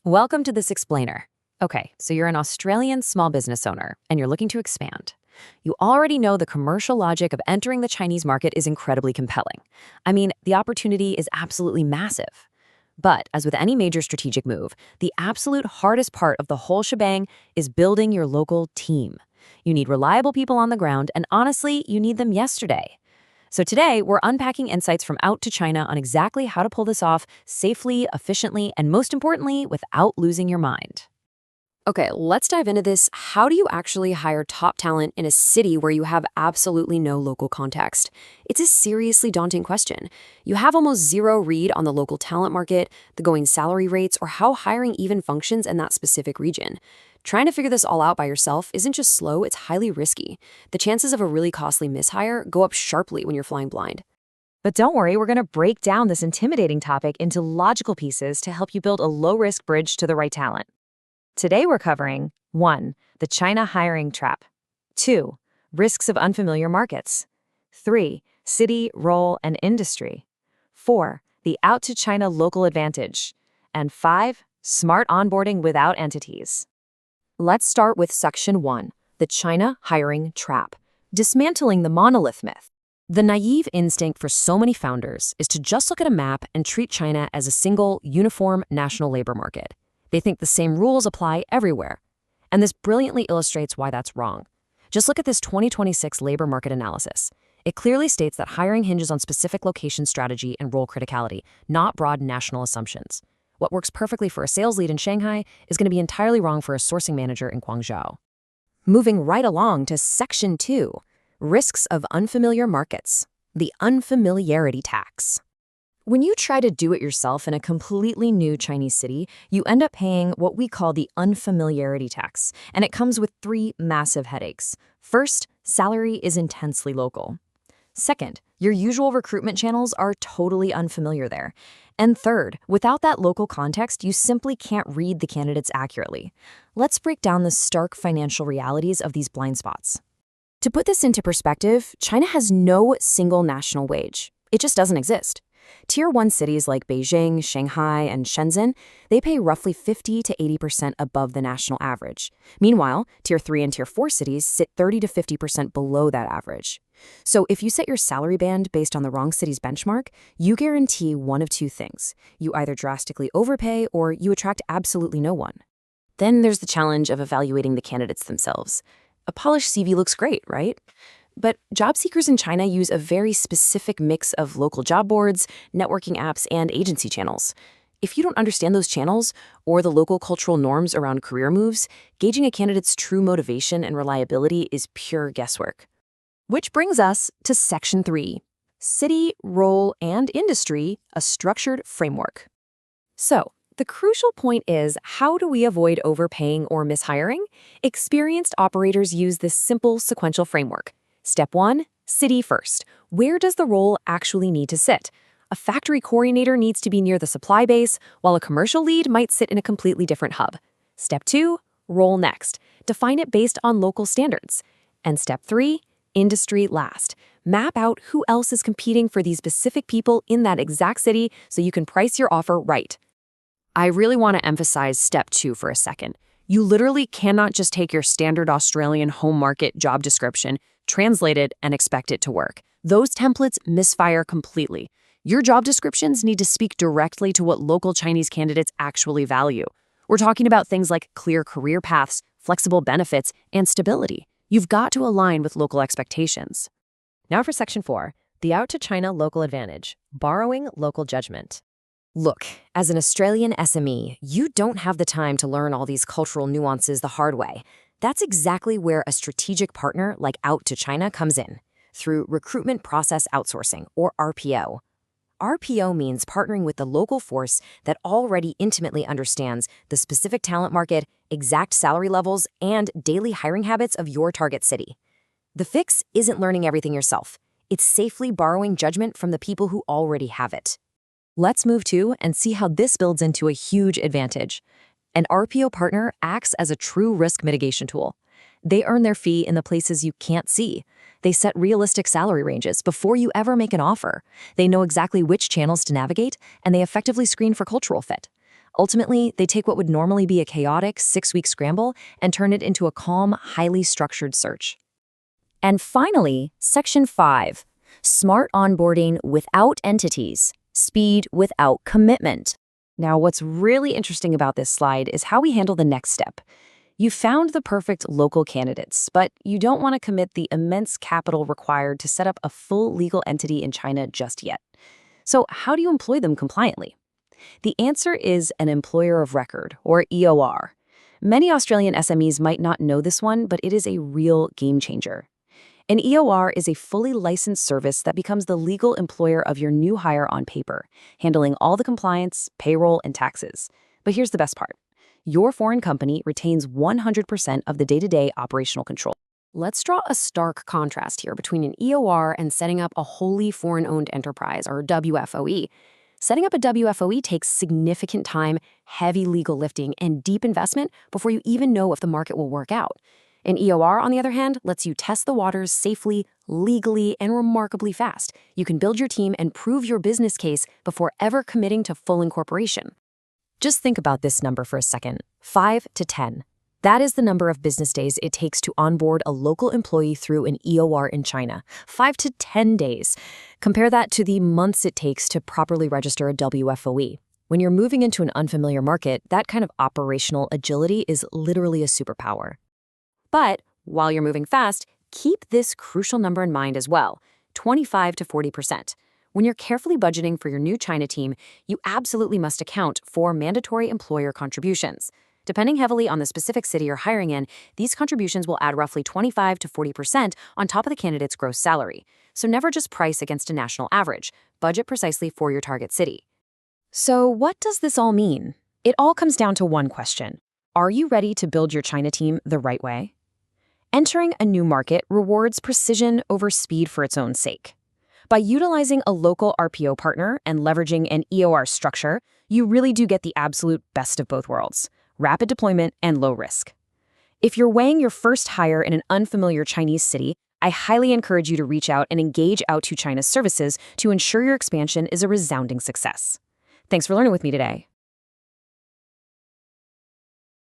Welcome to This Explainer. Okay, so you're an Australian small business owner and you're looking to expand. You already know the commercial logic of entering the Chinese market is incredibly compelling. I mean, the opportunity is absolutely massive. But as with any major strategic move, the absolute hardest part of the whole shebang is building your local team. You need reliable people on the ground, and honestly, you need them yesterday. So today, we're unpacking insights from Out to China on exactly how to pull this off safely, efficiently, and most importantly, without losing your mind. Okay, let's dive into this. How do you actually hire top talent in a city where you have absolutely no local context? It's a seriously daunting question. You have almost zero read on the local talent market, the going salary rates, or how hiring even functions in that specific region. Trying to figure this all out by yourself isn't just slow, it's highly risky. The chances of a really costly mishire go up sharply when you're flying blind. But don't worry, we're going to break down this intimidating topic into logical pieces to help you build a low-risk bridge to the right talent. Today we're covering 1. The China hiring trap. 2. Risks of unfamiliar markets. 3. City, role, and industry. 4. The Out to China local advantage. And 5. Smart onboarding without entities. Let's start with Section 1, the China hiring trap, dismantling the monolith myth. The naive instinct for so many founders is to just look at a map and treat China as a single, uniform national labor market. They think the same rules apply everywhere. And this brilliantly illustrates why that's wrong. Just look at this 2026 labor market analysis. It clearly states that hiring hinges on specific location strategy and role criticality, not broad national assumptions. What works perfectly for a sales lead in Shanghai is going to be entirely wrong for a sourcing manager in Guangzhou. Moving right along to Section 2, risks of unfamiliar markets, the unfamiliarity tax. When you try to do it yourself in a completely new Chinese city, you end up paying what we call the unfamiliarity tax, and it comes with 3 massive headaches. First, salary is intensely local. Second, your usual recruitment channels are totally unfamiliar there. And third, without that local context, you simply can't read the candidates accurately. Let's break down the stark financial realities of these blind spots. To put this into perspective, China has no single national wage. It just doesn't exist. Tier 1 cities like Beijing, Shanghai, and Shenzhen, they pay roughly 50 to 80% above the national average. Meanwhile, Tier 3 and Tier 4 cities sit 30 to 50% below that average. So if you set your salary band based on the wrong city's benchmark, you guarantee one of 2 things. You either drastically overpay or you attract absolutely no one. Then there's the challenge of evaluating the candidates themselves. A polished CV looks great, right? But job seekers in China use a very specific mix of local job boards, networking apps, and agency channels. If you don't understand those channels or the local cultural norms around career moves, gauging a candidate's true motivation and reliability is pure guesswork. Which brings us to Section 3, city, role, and industry, a structured framework. So, the crucial point is, how do we avoid overpaying or mishiring? Experienced operators use this simple sequential framework. Step 1, city first. Where does the role actually need to sit? A factory coordinator needs to be near the supply base, while a commercial lead might sit in a completely different hub. Step 2, role next. Define it based on local standards. And Step 3, industry last. Map out who else is competing for these specific people in that exact city so you can price your offer right. I really want to emphasize Step 2 for a second. You literally cannot just take your standard Australian home market job description, translate it, and expect it to work. Those templates misfire completely. Your job descriptions need to speak directly to what local Chinese candidates actually value. We're talking about things like clear career paths, flexible benefits, and stability. You've got to align with local expectations. Now for Section 4, the Out to China local advantage, borrowing local judgment. Look, as an Australian SME, you don't have the time to learn all these cultural nuances the hard way. That's exactly where a strategic partner like Out to China comes in, through Recruitment Process Outsourcing, or RPO. RPO means partnering with the local force that already intimately understands the specific talent market, exact salary levels, and daily hiring habits of your target city. The fix isn't learning everything yourself. It's safely borrowing judgment from the people who already have it. Let's move to and see how this builds into a huge advantage. An RPO partner acts as a true risk mitigation tool. They earn their fee in the places you can't see. They set realistic salary ranges before you ever make an offer. They know exactly which channels to navigate, and they effectively screen for cultural fit. Ultimately, they take what would normally be a chaotic 6-week scramble and turn it into a calm, highly structured search. And finally, Section 5, Smart Onboarding Without Entities, Speed Without Commitment. Now, what's really interesting about this slide is how we handle the next step. You found the perfect local candidates, but you don't want to commit the immense capital required to set up a full legal entity in China just yet. So how do you employ them compliantly? The answer is an employer of record, or EOR. Many Australian SMEs might not know this one, but it is a real game changer. An EOR is a fully licensed service that becomes the legal employer of your new hire on paper, handling all the compliance, payroll, and taxes. But here's the best part. Your foreign company retains 100% of the day-to-day operational control. Let's draw a stark contrast here between an EOR and setting up a wholly foreign-owned enterprise, or WFOE. Setting up a WFOE takes significant time, heavy legal lifting, and deep investment before you even know if the market will work out. An EOR, on the other hand, lets you test the waters safely, legally, and remarkably fast. You can build your team and prove your business case before ever committing to full incorporation. Just think about this number for a second, 5 to 10. That is the number of business days it takes to onboard a local employee through an EOR in China. 5 to 10 days. Compare that to the months it takes to properly register a WFOE. When you're moving into an unfamiliar market, that kind of operational agility is literally a superpower. But while you're moving fast, keep this crucial number in mind as well, 25 to 40%. When you're carefully budgeting for your new China team, you absolutely must account for mandatory employer contributions. Depending heavily on the specific city you're hiring in, these contributions will add roughly 25 to 40% on top of the candidate's gross salary. So never just price against a national average. Budget precisely for your target city. So what does this all mean? It all comes down to one question. Are you ready to build your China team the right way? Entering a new market rewards precision over speed for its own sake. By utilizing a local RPO partner and leveraging an EOR structure, you really do get the absolute best of both worlds, rapid deployment and low risk. If you're weighing your first hire in an unfamiliar Chinese city, I highly encourage you to reach out and engage Out to China's services to ensure your expansion is a resounding success. Thanks for learning with me today.